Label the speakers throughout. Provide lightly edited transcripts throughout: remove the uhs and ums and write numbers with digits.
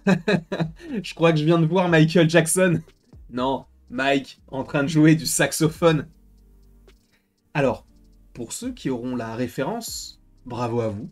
Speaker 1: Je crois que je viens de voir Michael Jackson. Non, Mike en train de jouer du saxophone. Alors, pour ceux qui auront la référence, bravo à vous.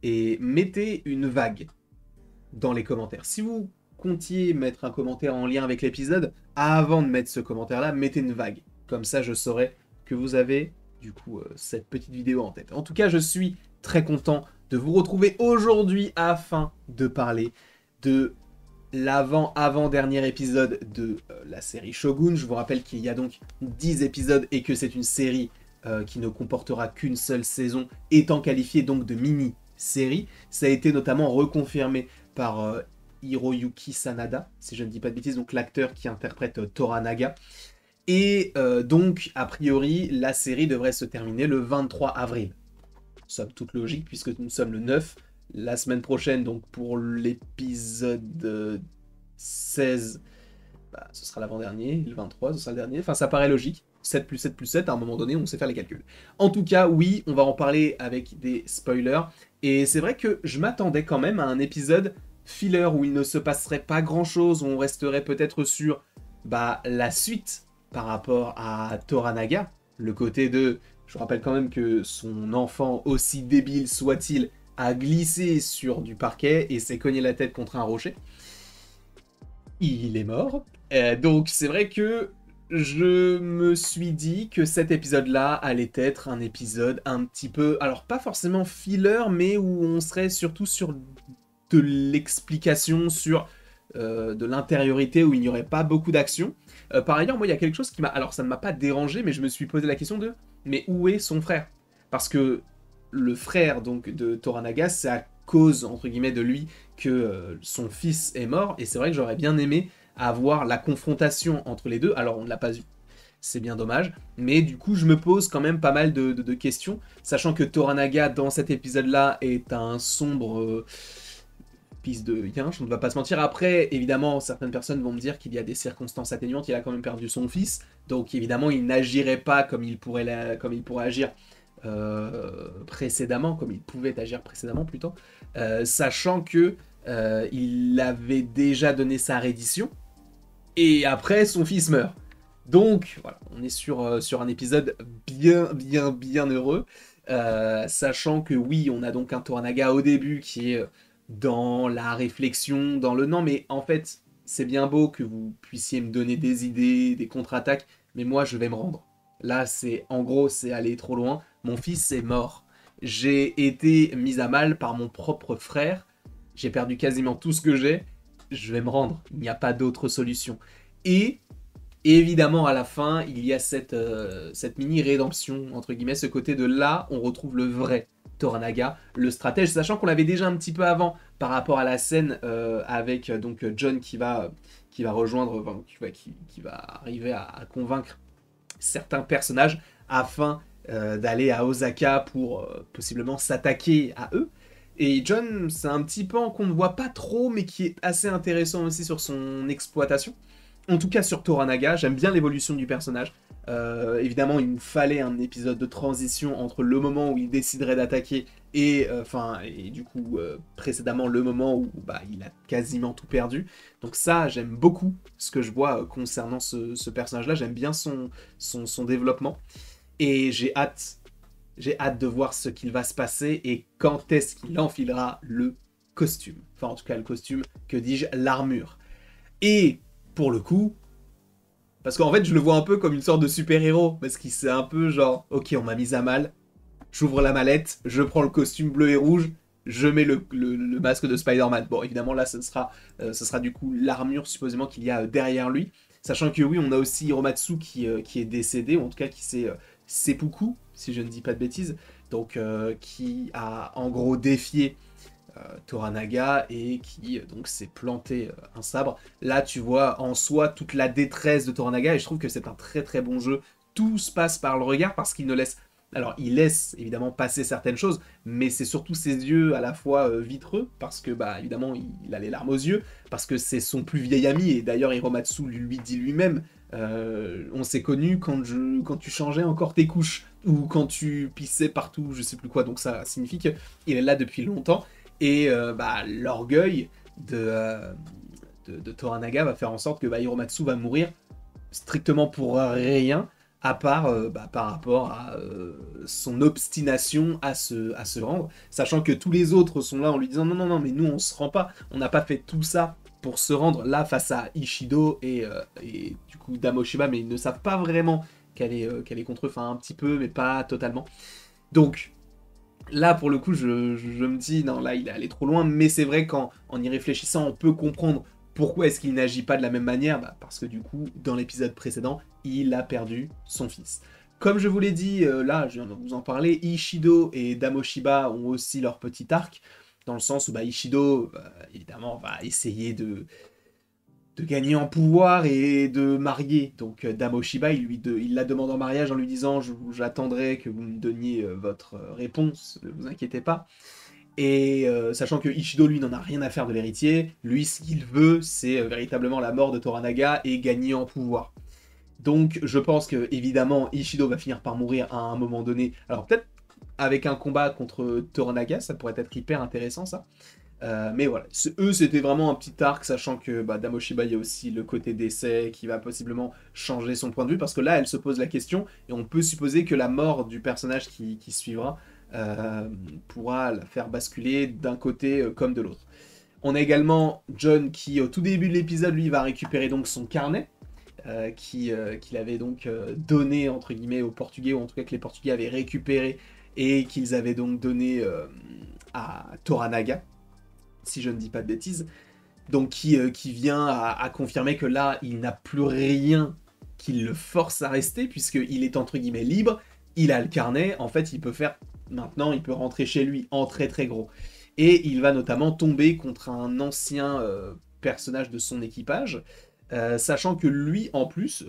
Speaker 1: Et mettez une vague dans les commentaires. Si vous comptiez mettre un commentaire en lien avec l'épisode, avant de mettre ce commentaire-là, mettez une vague. Comme ça, je saurai que vous avez, du coup, cette petite vidéo en tête. En tout cas, je suis très content de vous retrouver aujourd'hui afin de parler de l'avant-avant-dernier épisode de la série Shogun. Je vous rappelle qu'il y a donc 10 épisodes et que c'est une série qui ne comportera qu'une seule saison, étant qualifiée donc de mini-série. Ça a été notamment reconfirmé par Hiroyuki Sanada, si je ne dis pas de bêtises, donc l'acteur qui interprète Toranaga. Et donc, a priori, la série devrait se terminer le 23 avril. Somme toute logique, puisque nous sommes le 9. La semaine prochaine, donc pour l'épisode 16, bah, ce sera l'avant-dernier, le 23, ce sera le dernier. Enfin, ça paraît logique. 7 plus 7 plus 7, à un moment donné, on sait faire les calculs. En tout cas, oui, on va en parler avec des spoilers. Et c'est vrai que je m'attendais quand même à un épisode filler où il ne se passerait pas grand-chose, où on resterait peut-être sur la suite par rapport à Toranaga. Le côté de... Je rappelle quand même que son enfant, aussi débile soit-il, a glissé sur du parquet et s'est cogné la tête contre un rocher. Il est mort. Donc c'est vrai que je me suis dit que cet épisode-là allait être un épisode un petit peu... Alors pas forcément filler, mais où on serait surtout sur de l'explication, sur de l'intériorité, où il n'y aurait pas beaucoup d'action. Par ailleurs, moi il y a quelque chose qui m'a... Alors ça ne m'a pas dérangé, mais je me suis posé la question de... Mais où est son frère? Parce que le frère donc de Toranaga, c'est à cause, entre guillemets, de lui que son fils est mort, et c'est vrai que j'aurais bien aimé avoir la confrontation entre les deux. Alors on ne l'a pas eu, c'est bien dommage, mais du coup je me pose quand même pas mal de questions, sachant que Toranaga dans cet épisode-là est un sombre fils de yinche, on ne va pas se mentir. Après, évidemment, certaines personnes vont me dire qu'il y a des circonstances atténuantes, il a quand même perdu son fils, donc évidemment il n'agirait pas comme il pourrait agir précédemment, comme il pouvait agir précédemment plutôt, sachant que il avait déjà donné sa reddition, et après son fils meurt. Donc voilà, on est sur un épisode bien heureux, sachant que oui, on a donc un Toranaga au début qui est dans la réflexion, dans le non, mais en fait, c'est bien beau que vous puissiez me donner des idées, des contre-attaques, mais moi je vais me rendre. Là, c'est en gros, c'est aller trop loin. Mon fils est mort. J'ai été mis à mal par mon propre frère. J'ai perdu quasiment tout ce que j'ai. Je vais me rendre. Il n'y a pas d'autre solution. Et évidemment, à la fin, il y a cette mini-rédemption, entre guillemets, ce côté de là, on retrouve le vrai Toranaga, le stratège, sachant qu'on l'avait déjà un petit peu avant par rapport à la scène avec donc John qui va rejoindre, enfin, qui va arriver à convaincre certains personnages afin d'aller à Osaka pour possiblement s'attaquer à eux. Et John, c'est un petit pan qu'on ne voit pas trop, mais qui est assez intéressant aussi sur son exploitation. En tout cas sur Toranaga, j'aime bien l'évolution du personnage. Évidemment, il nous fallait un épisode de transition entre le moment où il déciderait d'attaquer et, et du coup, précédemment, le moment où il a quasiment tout perdu. Donc ça, j'aime beaucoup ce que je vois concernant ce personnage-là. J'aime bien son développement. Et j'ai hâte de voir ce qu'il va se passer et quand est-ce qu'il enfilera le costume. Enfin, en tout cas, le costume, que dis-je, l'armure. Et pour le coup, parce qu'en fait, je le vois un peu comme une sorte de super-héros, parce qu'il c'est un peu genre, ok, on m'a mis à mal, j'ouvre la mallette, je prends le costume bleu et rouge, je mets le masque de Spider-Man. Bon, évidemment, là, ce sera du coup l'armure supposément qu'il y a derrière lui, sachant que oui, on a aussi Hiromatsu qui est décédé, ou en tout cas qui s'est seppuku, si je ne dis pas de bêtises, donc qui a en gros défié Toranaga et qui donc s'est planté un sabre. Là, tu vois en soi toute la détresse de Toranaga et je trouve que c'est un très très bon jeu. Tout se passe par le regard parce qu'il ne laisse... Alors, il laisse évidemment passer certaines choses, mais c'est surtout ses yeux à la fois vitreux, parce que, évidemment, il a les larmes aux yeux, parce que c'est son plus vieil ami, et d'ailleurs, Hiromatsu lui dit lui-même, on s'est connus quand tu changeais encore tes couches, ou quand tu pissais partout, je sais plus quoi, donc ça signifie qu'il est là depuis longtemps, et l'orgueil de Toranaga va faire en sorte que Hiromatsu va mourir strictement pour rien, à part par rapport à son obstination à se rendre, sachant que tous les autres sont là en lui disant non, non, non, mais nous on se rend pas, on n'a pas fait tout ça pour se rendre là face à Ishido et du coup Damoshiba, mais ils ne savent pas vraiment qu'elle est contre eux, enfin un petit peu, mais pas totalement. Donc là, pour le coup, je me dis, non, là, il est allé trop loin, mais c'est vrai qu'en y réfléchissant, on peut comprendre pourquoi est-ce qu'il n'agit pas de la même manière, parce que du coup, dans l'épisode précédent, il a perdu son fils. Comme je vous l'ai dit, là, je viens de vous en parler, Ishido et Damoshiba ont aussi leur petit arc, dans le sens où Ishido, évidemment, va essayer de gagner en pouvoir et de marier. Donc Damoshiba, il la demande en mariage en lui disant j'attendrai que vous me donniez votre réponse, ne vous inquiétez pas. Et sachant que Ishido, lui, n'en a rien à faire de l'héritier, lui, ce qu'il veut, c'est véritablement la mort de Toranaga et gagner en pouvoir. Donc je pense que, évidemment, Ishido va finir par mourir à un moment donné. Alors peut-être avec un combat contre Toranaga, ça pourrait être hyper intéressant, ça. Mais voilà, eux c'était vraiment un petit arc, sachant que Damoshiba, il y a aussi le côté d'essai qui va possiblement changer son point de vue, parce que là elle se pose la question, et on peut supposer que la mort du personnage qui suivra pourra la faire basculer d'un côté comme de l'autre. On a également John qui au tout début de l'épisode, lui, va récupérer donc son carnet, qu'il avait donc donné entre guillemets aux Portugais, ou en tout cas que les Portugais avaient récupéré, et qu'ils avaient donc donné à Toranaga, si je ne dis pas de bêtises, donc qui vient à confirmer que là, il n'a plus rien qui le force à rester, puisqu'il est entre guillemets libre, il a le carnet, en fait, il peut rentrer chez lui en très très gros. Et il va notamment tomber contre un ancien personnage de son équipage, sachant que lui, en plus,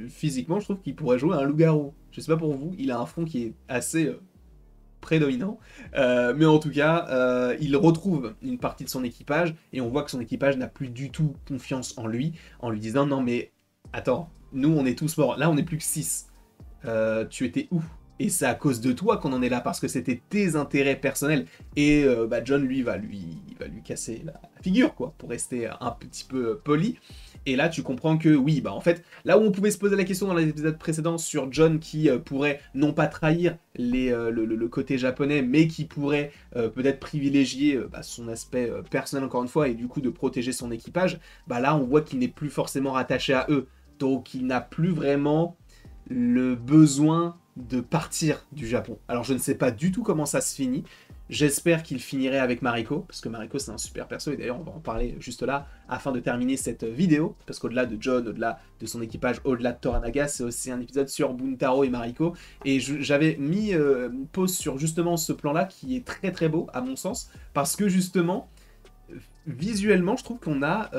Speaker 1: physiquement, je trouve qu'il pourrait jouer un loup-garou. Je sais pas pour vous, il a un front qui est assez prédominant, mais en tout cas, il retrouve une partie de son équipage, et on voit que son équipage n'a plus du tout confiance en lui disant non mais attends, nous on est tous morts, là on n'est plus que 6, tu étais où? Et c'est à cause de toi qu'on en est là, parce que c'était tes intérêts personnels. Et John, lui, va lui casser la figure, quoi, pour rester un petit peu poli. Et là, tu comprends que, oui, en fait, là où on pouvait se poser la question dans l'épisode précédent sur John qui pourrait non pas trahir le côté japonais, mais qui pourrait peut-être privilégier son aspect personnel, encore une fois, et du coup de protéger son équipage, là, on voit qu'il n'est plus forcément rattaché à eux. Donc, il n'a plus vraiment le besoin de partir du Japon. Alors je ne sais pas du tout comment ça se finit. J'espère qu'il finirait avec Mariko, parce que Mariko c'est un super perso, et d'ailleurs on va en parler juste là, afin de terminer cette vidéo, parce qu'au-delà de John, au-delà de son équipage, au-delà de Toranaga, c'est aussi un épisode sur Buntaro et Mariko, et j'avais mis une pause sur justement ce plan-là, qui est très très beau, à mon sens, parce que justement, visuellement, je trouve qu'on a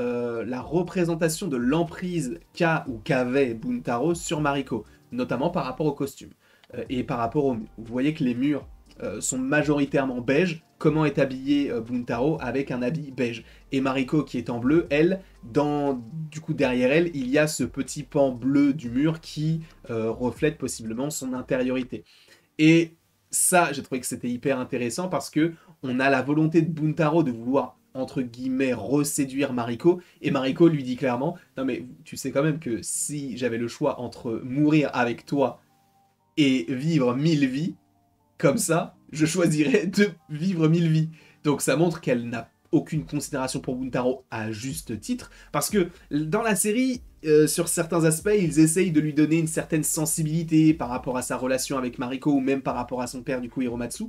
Speaker 1: la représentation de l'emprise qu'a ou qu'avait Buntaro sur Mariko, notamment par rapport au costume et par rapport aux murs. Vous voyez que les murs sont majoritairement beige. Comment est habillé Buntaro? Avec un habit beige. Et Mariko, qui est en bleu, elle, du coup derrière elle, il y a ce petit pan bleu du mur qui reflète possiblement son intériorité. Et ça, j'ai trouvé que c'était hyper intéressant parce que on a la volonté de Buntaro de vouloir entre guillemets reséduire Mariko, et Mariko lui dit clairement non mais tu sais quand même que si j'avais le choix entre mourir avec toi et vivre 1000 vies comme ça, je choisirais de vivre 1000 vies. Donc ça montre qu'elle n'a aucune considération pour Buntaro à juste titre, parce que dans la série, sur certains aspects, ils essayent de lui donner une certaine sensibilité par rapport à sa relation avec Mariko, ou même par rapport à son père, du coup, Hiromatsu,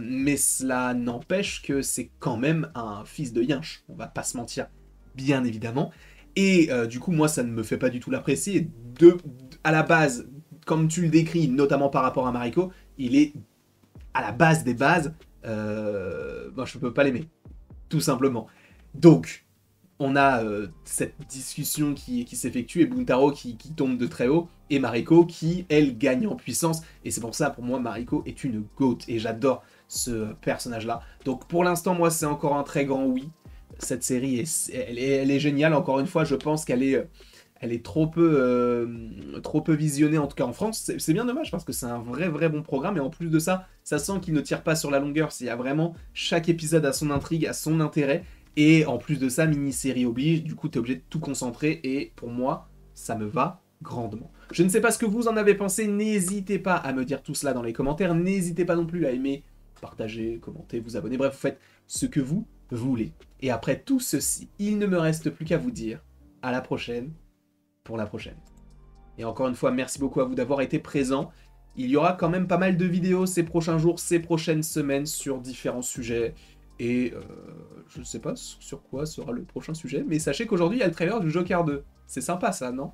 Speaker 1: mais cela n'empêche que c'est quand même un fils de yinche, on va pas se mentir, bien évidemment, et du coup, moi, ça ne me fait pas du tout l'apprécier. À la base, comme tu le décris, notamment par rapport à Mariko, il est à la base des bases, je peux pas l'aimer, tout simplement. Donc, on a cette discussion qui s'effectue, et Buntaro qui tombe de très haut, et Mariko qui, elle, gagne en puissance, et c'est pour ça, pour moi, Mariko est une GOAT, et j'adore ce personnage-là. Donc, pour l'instant, moi, c'est encore un très grand oui. Cette série, elle est géniale, encore une fois, je pense qu'elle est trop peu visionnée, en tout cas en France. C'est bien dommage, parce que c'est un vrai bon programme, et en plus de ça, ça sent qu'il ne tire pas sur la longueur. Il y a vraiment, chaque épisode a son intrigue, a son intérêt, Et en plus de ça, mini-série oblige, du coup, t'es obligé de tout concentrer, et pour moi, ça me va grandement. Je ne sais pas ce que vous en avez pensé, n'hésitez pas à me dire tout cela dans les commentaires, n'hésitez pas non plus à aimer, partager, commenter, vous abonner, bref, vous faites ce que vous voulez. Et après tout ceci, il ne me reste plus qu'à vous dire à la prochaine pour la prochaine. Et encore une fois, merci beaucoup à vous d'avoir été présents. Il y aura quand même pas mal de vidéos ces prochains jours, ces prochaines semaines sur différents sujets. Et je ne sais pas sur quoi sera le prochain sujet, mais sachez qu'aujourd'hui il y a le trailer du Joker 2. C'est sympa ça, non?